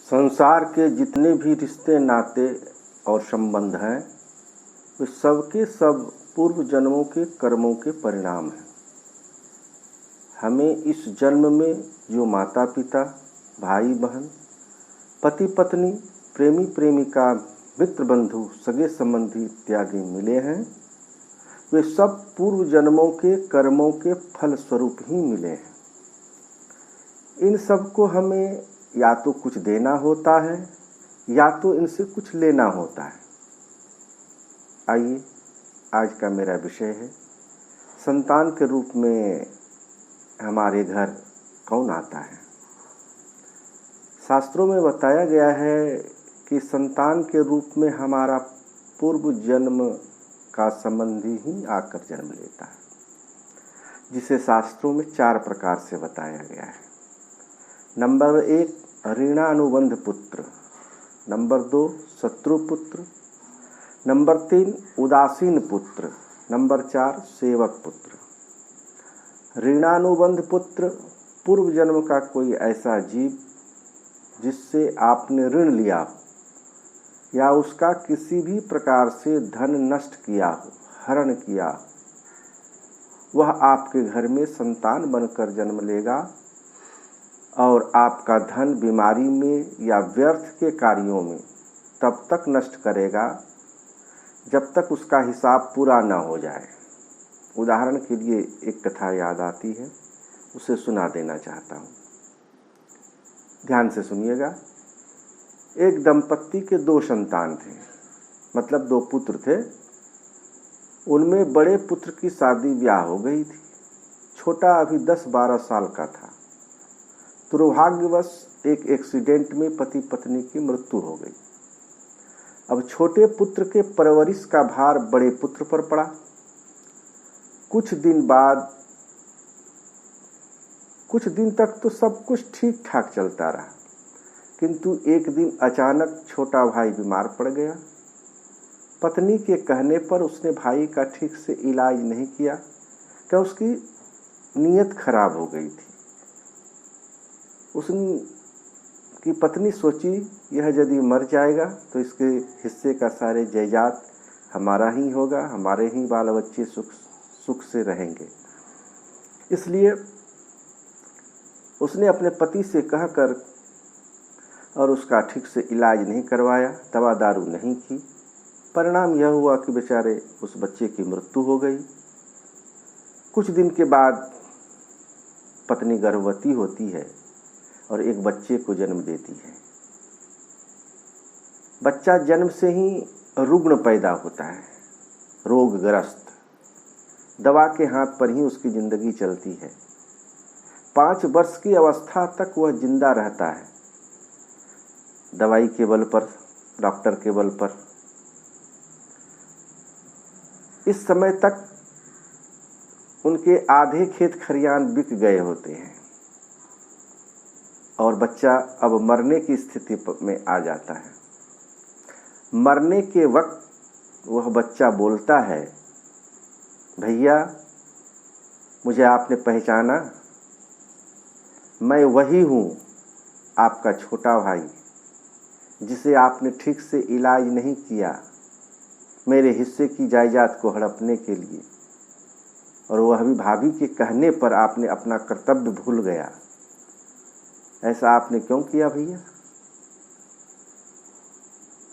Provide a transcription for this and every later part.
संसार के जितने भी रिश्ते नाते और संबंध हैं वे सबके सब पूर्व जन्मों के कर्मों के परिणाम हैं। हमें इस जन्म में जो माता पिता, भाई बहन, पति पत्नी, प्रेमी प्रेमिका, मित्र बंधु, सगे संबंधी इत्यादि मिले हैं, वे सब पूर्व जन्मों के कर्मों के फल स्वरूप ही मिले हैं। इन सब को हमें या तो कुछ देना होता है या तो इनसे कुछ लेना होता है। आइए, आज का मेरा विषय है संतान के रूप में हमारे घर कौन आता है। शास्त्रों में बताया गया है कि संतान के रूप में हमारा पूर्व जन्म का संबंधी ही आकर जन्म लेता है, जिसे शास्त्रों में 4 प्रकार से बताया गया है। नंबर 1 ऋणानुबंध पुत्र, नंबर 2 शत्रु पुत्र, नंबर 3 उदासीन पुत्र, नंबर 4 सेवक पुत्र। ऋणानुबंध पुत्र पूर्व जन्म का कोई ऐसा जीव जिससे आपने ऋण लिया हो या उसका किसी भी प्रकार से धन नष्ट किया हो, हरण किया हो, वह आपके घर में संतान बनकर जन्म लेगा और आपका धन बीमारी में या व्यर्थ के कार्यों में तब तक नष्ट करेगा जब तक उसका हिसाब पूरा न हो जाए। उदाहरण के लिए एक कथा याद आती है, उसे सुना देना चाहता हूँ, ध्यान से सुनिएगा। एक दंपत्ति के 2 संतान थे, मतलब 2 पुत्र थे। उनमें बड़े पुत्र की शादी ब्याह हो गई थी, छोटा अभी 10-12 साल का था। दुर्भाग्यवश एक एक्सीडेंट में पति पत्नी की मृत्यु हो गई। अब छोटे पुत्र के परवरिश का भार बड़े पुत्र पर पड़ा। कुछ दिन तक तो सब कुछ ठीक ठाक चलता रहा, किंतु एक दिन अचानक छोटा भाई बीमार पड़ गया। पत्नी के कहने पर उसने भाई का ठीक से इलाज नहीं किया, क्या उसकी नीयत खराब हो गई थी। उसकी पत्नी सोची, यह यदि मर जाएगा तो इसके हिस्से का सारे जायदाद हमारा ही होगा, हमारे ही बाल बच्चे सुख से रहेंगे। इसलिए उसने अपने पति से कहकर और उसका ठीक से इलाज नहीं करवाया, दवा दारू नहीं की। परिणाम यह हुआ कि बेचारे उस बच्चे की मृत्यु हो गई। कुछ दिन के बाद पत्नी गर्भवती होती है और एक बच्चे को जन्म देती है। बच्चा जन्म से ही रुग्ण पैदा होता है, रोगग्रस्त। दवा के हाथ पर ही उसकी जिंदगी चलती है। 5 वर्ष की अवस्था तक वह जिंदा रहता है, दवाई के बल पर, डॉक्टर के बल पर। इस समय तक उनके आधे खेत खरियान बिक गए होते हैं और बच्चा अब मरने की स्थिति में आ जाता है। मरने के वक्त वह बच्चा बोलता है, भैया मुझे आपने पहचाना, मैं वही हूँ, आपका छोटा भाई जिसे आपने ठीक से इलाज नहीं किया मेरे हिस्से की जायदाद को हड़पने के लिए, और वह भी भाभी के कहने पर आपने अपना कर्तव्य भूल गया। ऐसा आपने क्यों किया भैया?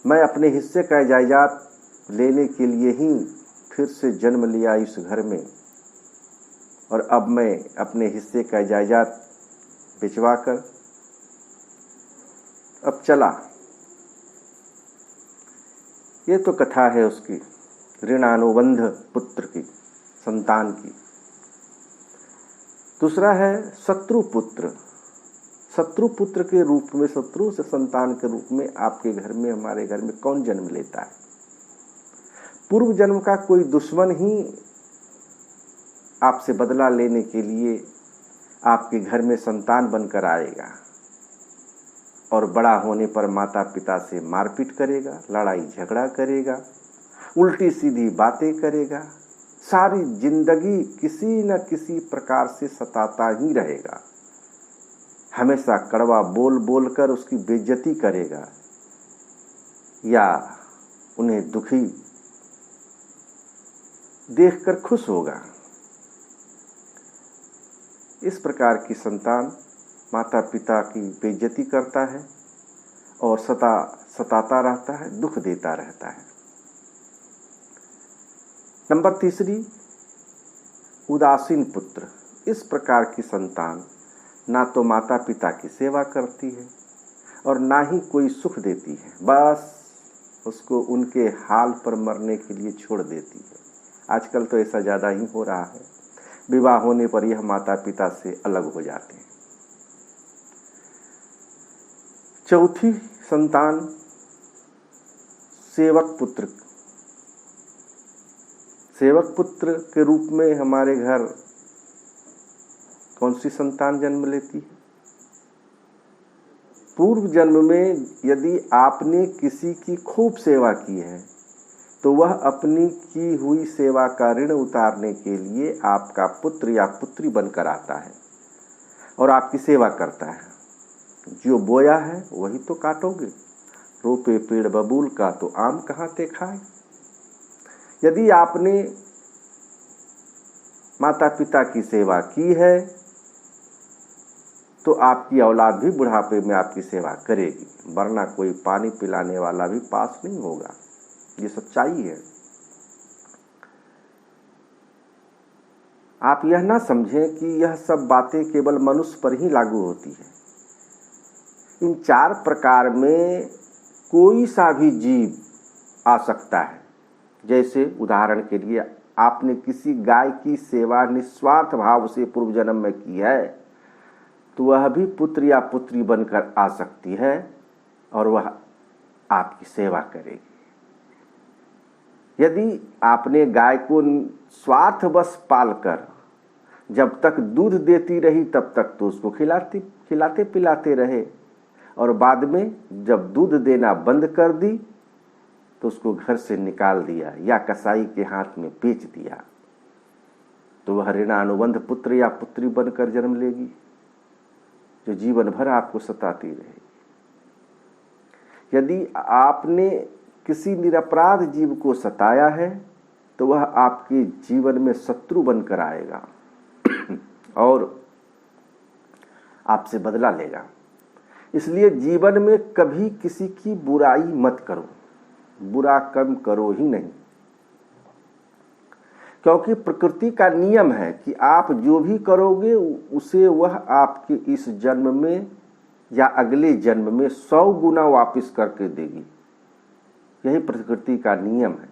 मैं अपने हिस्से का जायदाद लेने के लिए ही फिर से जन्म लिया इस घर में, और अब मैं अपने हिस्से का जायदाद भिजवाकर अब चला। ये तो कथा है उसकी, ऋणानुबंध पुत्र की, संतान की। दूसरा है शत्रु पुत्र। शत्रु पुत्र के रूप में, शत्रु से संतान के रूप में आपके घर में, हमारे घर में कौन जन्म लेता है? पूर्व जन्म का कोई दुश्मन ही आपसे बदला लेने के लिए आपके घर में संतान बनकर आएगा और बड़ा होने पर माता पिता से मारपीट करेगा, लड़ाई झगड़ा करेगा, उल्टी सीधी बातें करेगा, सारी जिंदगी किसी न किसी प्रकार से सताता ही रहेगा। हमेशा कड़वा बोल बोलकर उसकी बेइज्जती करेगा या उन्हें दुखी देखकर खुश होगा। इस प्रकार की संतान माता पिता की बेइज्जती करता है और सताता रहता है, दुख देता रहता है। नंबर 3, उदासीन पुत्र। इस प्रकार की संतान ना तो माता पिता की सेवा करती है और ना ही कोई सुख देती है, बस उसको उनके हाल पर मरने के लिए छोड़ देती है। आजकल तो ऐसा ज़्यादा ही हो रहा है। विवाह होने पर यह माता पिता से अलग हो जाते हैं। चौथी संतान सेवक पुत्र। सेवक पुत्र के रूप में हमारे घर कौन सी संतान जन्म लेती है? पूर्व जन्म में यदि आपने किसी की खूब सेवा की है तो वह अपनी की हुई सेवा का ऋण उतारने के लिए आपका पुत्र या पुत्री बनकर आता है और आपकी सेवा करता है। जो बोया है वही तो काटोगे, रोपे पेड़ बबूल का तो आम कहाँ ते खाए। यदि आपने माता पिता की सेवा की है तो आपकी औलाद भी बुढ़ापे में आपकी सेवा करेगी, वरना कोई पानी पिलाने वाला भी पास नहीं होगा। ये सच्चाई है। आप यह ना समझें कि यह सब बातें केवल मनुष्य पर ही लागू होती है। इन 4 प्रकार में कोई सा भी जीव आ सकता है। जैसे उदाहरण के लिए आपने किसी गाय की सेवा निस्वार्थ भाव से पूर्व जन्म में की है तो वह भी पुत्र या पुत्री बनकर आ सकती है और वह आपकी सेवा करेगी। यदि आपने गाय को स्वार्थवश पालकर जब तक दूध देती रही तब तक तो उसको खिलाते पिलाते रहे और बाद में जब दूध देना बंद कर दी तो उसको घर से निकाल दिया या कसाई के हाथ में बेच दिया, तो वह ऋणानुबंध पुत्र या पुत्री बनकर जन्म लेगी जो जीवन भर आपको सताती रहेगी। यदि आपने किसी निरपराध जीव को सताया है तो वह आपके जीवन में शत्रु बनकर आएगा और आपसे बदला लेगा। इसलिए जीवन में कभी किसी की बुराई मत करो, बुरा कर्म करो ही नहीं, क्योंकि प्रकृति का नियम है कि आप जो भी करोगे उसे वह आपके इस जन्म में या अगले जन्म में 100 गुना वापस करके देगी। यही प्रकृति का नियम है।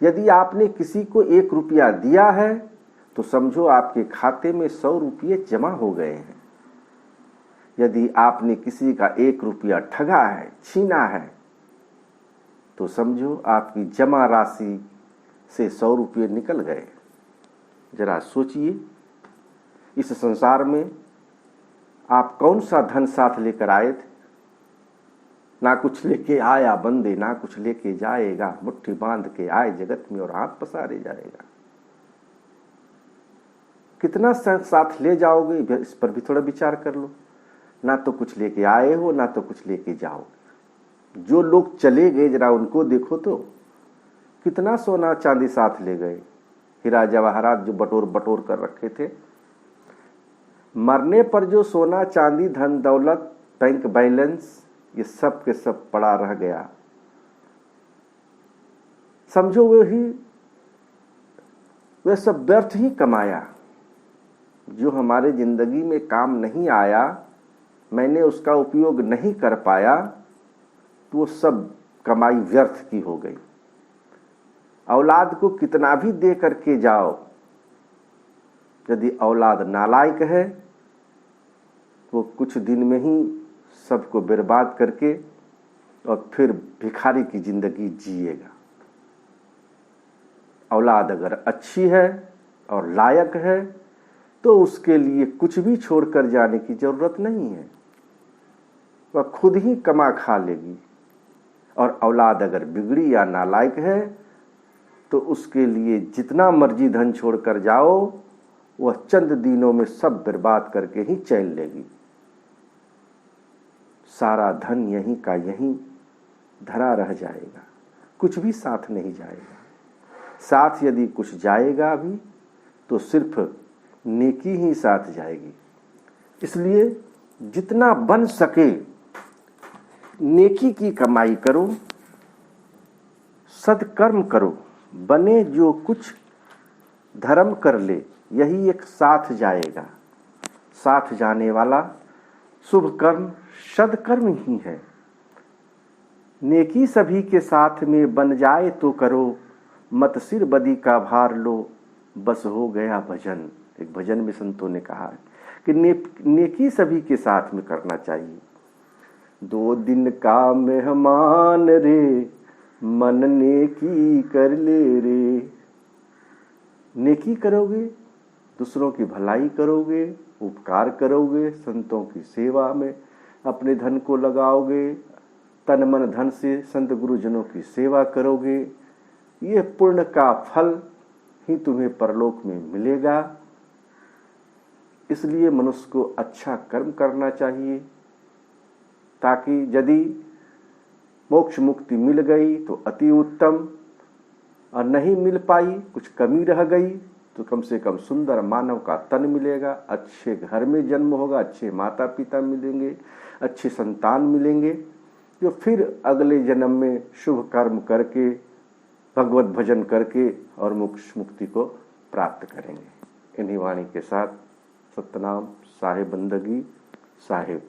यदि आपने किसी को 1 रुपया दिया है तो समझो आपके खाते में 100 रुपये जमा हो गए हैं। यदि आपने किसी का 1 रुपया ठगा है, छीना है, तो समझो आपकी जमा राशि से 100 रुपये निकल गए। जरा सोचिए, इस संसार में आप कौन सा धन साथ लेकर आए थे? ना कुछ लेके आया बंदे, ना कुछ लेके जाएगा। मुट्ठी बांध के आए जगत में और हाथ पसारे जाएगा। कितना साथ ले जाओगे, इस पर भी थोड़ा विचार कर लो। ना तो कुछ लेके आए हो, ना तो कुछ लेके जाओगे। जो लोग चले गए जरा उनको देखो तो, कितना सोना चांदी साथ ले गए, हीरा जवाहरात जो बटोर बटोर कर रखे थे। मरने पर जो सोना चांदी धन दौलत बैंक बैलेंस ये सब के सब पड़ा रह गया। समझो वे सब व्यर्थ ही कमाया। जो हमारे जिंदगी में काम नहीं आया, मैंने उसका उपयोग नहीं कर पाया, तो वो सब कमाई व्यर्थ की हो गई। औलाद को कितना भी दे करके जाओ, यदि औलाद नालायक है तो कुछ दिन में ही सबको बर्बाद करके और फिर भिखारी की जिंदगी जिएगा। औलाद अगर अच्छी है और लायक है तो उसके लिए कुछ भी छोड़कर जाने की जरूरत नहीं है, वह खुद ही कमा खा लेगी। और औलाद अगर बिगड़ी या नालायक है तो उसके लिए जितना मर्जी धन छोड़कर जाओ, वह चंद दिनों में सब बर्बाद करके ही चैन लेगी। सारा धन यहीं का यहीं धरा रह जाएगा, कुछ भी साथ नहीं जाएगा। साथ यदि कुछ जाएगा भी तो सिर्फ नेकी ही साथ जाएगी। इसलिए जितना बन सके नेकी की कमाई करो, सत्कर्म करो, बने जो कुछ धर्म कर ले, यही एक साथ जाएगा। साथ जाने वाला शुभ कर्म सद्कर्म ही है। नेकी सभी के साथ में बन जाए तो करो, मत सिर बदी का भार लो, बस हो गया भजन। एक भजन में संतों ने कहा कि नेकी सभी के साथ में करना चाहिए। 2 दिन का मेहमान रे, मन नेकी कर ले रे। नेकी करोगे, दूसरों की भलाई करोगे, उपकार करोगे, संतों की सेवा में अपने धन को लगाओगे, तन मन धन से संत गुरुजनों की सेवा करोगे, ये पुण्य का फल ही तुम्हें परलोक में मिलेगा। इसलिए मनुष्य को अच्छा कर्म करना चाहिए, ताकि यदि मोक्ष मुक्ति मिल गई तो अति उत्तम, और नहीं मिल पाई, कुछ कमी रह गई, तो कम से कम सुंदर मानव का तन मिलेगा, अच्छे घर में जन्म होगा, अच्छे माता पिता मिलेंगे, अच्छे संतान मिलेंगे, जो फिर अगले जन्म में शुभ कर्म करके भगवत भजन करके और मोक्ष मुक्ति को प्राप्त करेंगे। इन्हीं वाणी के साथ सतनाम, साहेब बंदगी, साहेब